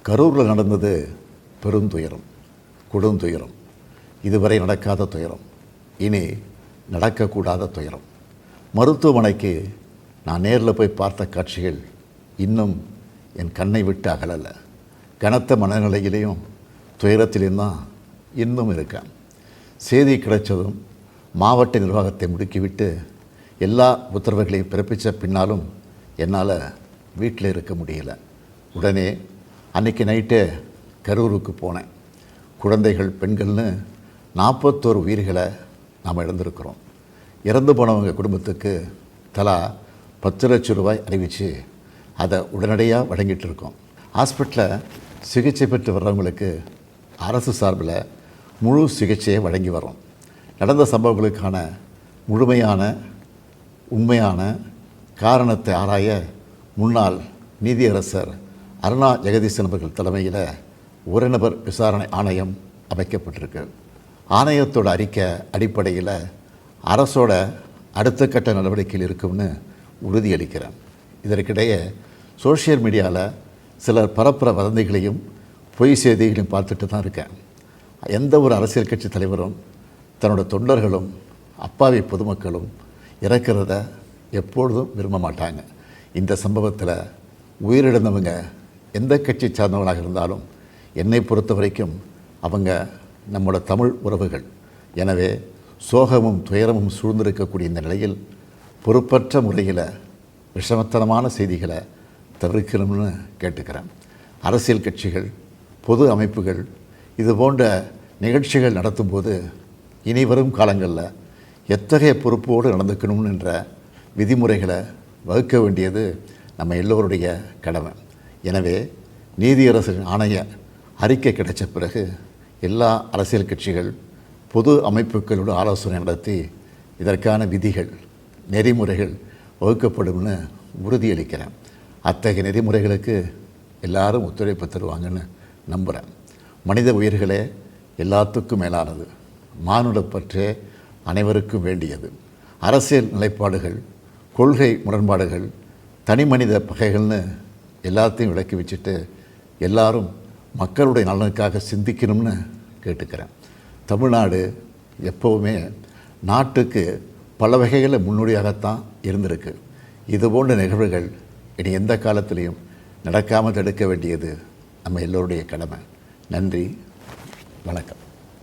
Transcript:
கரூரில் நடந்தது பெருந்துயரம், கொடுந்துயரம். இதுவரை நடக்காத துயரம், இனி நடக்கக்கூடாத துயரம். மருத்துவமனைக்கு நான் நேரில் போய் பார்த்த காட்சிகள் இன்னும் என் கண்ணை விட்டு அகலலை. கனத்த மனநிலையிலையும் துயரத்திலையும் தான் இன்னும் இருக்கேன். செய்தி கிடைச்சதும் மாவட்ட நிர்வாகத்தை முடுக்கிவிட்டு எல்லா உத்தரவுகளையும் பிறப்பித்த பின்னாலும் என்னால் வீட்டில் இருக்க முடியல. உடனே அன்றைக்கி நைட்டே கரூருக்கு போனேன். குழந்தைகள், பெண்கள்னு 41 உயிர்களை நாம் இழந்திருக்கிறோம். இறந்து போனவங்க குடும்பத்துக்கு தலா 10 லட்சம் ரூபாய் அறிவித்து அதை உடனடியாக வழங்கிட்டு இருக்கோம். ஹாஸ்பிட்டலில் சிகிச்சை பெற்று வர்றவங்களுக்கு அரசு சார்பில் முழு சிகிச்சையை வழங்கி வரோம். நடந்த சம்பவங்களுக்கான முழுமையான உண்மையான காரணத்தை ஆராய முன்னாள் நீதியரசர் அருணா ஜெகதீசன் அவர்கள் தலைமையில் ஒரு நபர் விசாரணை ஆணையம் அமைக்கப்பட்டிருக்கு. ஆணையத்தோட அறிக்கை அடிப்படையில் அரசோட அடுத்த கட்ட நடவடிக்கையில் இருக்கும்னு உறுதியளிக்கிறேன். இதற்கிடையே சோஷியல் மீடியாவில் சிலர் பரப்புகிற வதந்திகளையும் பொய் செய்திகளையும் பார்த்துட்டு தான் இருக்கேன். எந்த ஒரு அரசியல் கட்சி தலைவரும் தன்னோட தொண்டர்களும் அப்பாவி பொதுமக்களும் இறக்கிறத எப்பொழுதும் விரும்ப மாட்டாங்க. இந்த சம்பவத்தில் உயிரிழந்தவங்க எந்த கட்சி சார்ந்தவங்களாக இருந்தாலும் என்னை பொறுத்த வரைக்கும் அவங்க நம்மளோட தமிழ் உறவுகள். எனவே சோகமும் துயரமும் சூழ்ந்திருக்கக்கூடிய இந்த நிலையில் பொறுப்பற்ற முறையில் விஷமத்தனமான செய்திகளை தவிர்க்கணும்னு கேட்டுக்கிறேன். அரசியல் கட்சிகள், பொது அமைப்புகள் இது போன்ற நிகழ்ச்சிகள் நடத்தும்போது இனி வரும் காலங்களில் எத்தகைய பொறுப்போடு நடந்துக்கணும்ன்ற விதிமுறைகளை வகுக்க வேண்டியது நம்ம எல்லோருடைய கடமை. எனவே நீதியரசரின் ஆணைய அறிக்கை கிடைச்ச பிறகு எல்லா அரசியல் கட்சிகள், பொது அமைப்புகளோடு ஆலோசனை நடத்தி இதற்கான விதிகள், நெறிமுறைகள் வகுக்கப்படும்னு உறுதியளிக்கிறேன். அத்தகைய நெறிமுறைகளுக்கு எல்லாரும் ஒத்துழைப்பு தருவாங்கன்னு நம்புகிறேன். மனித உயிர்களே எல்லாத்துக்கும் மேலானது. மானுடப்பற்றே அனைவருக்கும் வேண்டியது. அரசியல் நிலைப்பாடுகள், கொள்கை முரண்பாடுகள், தனி மனித பகைகள்னு எல்லாத்தையும் விளக்கி வச்சுட்டு எல்லாரும் மக்களுடைய நலனுக்காக சிந்திக்கணும்னு கேட்டுக்கிறேன். தமிழ்நாடு எப்போவுமே நாட்டுக்கு பல வகைகளில் முன்னோடியாகத்தான் இருந்திருக்கு. இதுபோன்ற நிகழ்வுகள் இனி எந்த காலத்திலையும் நடக்காமல் தடுக்க வேண்டியது நம்ம எல்லோருடைய கடமை. நன்றி, வணக்கம்.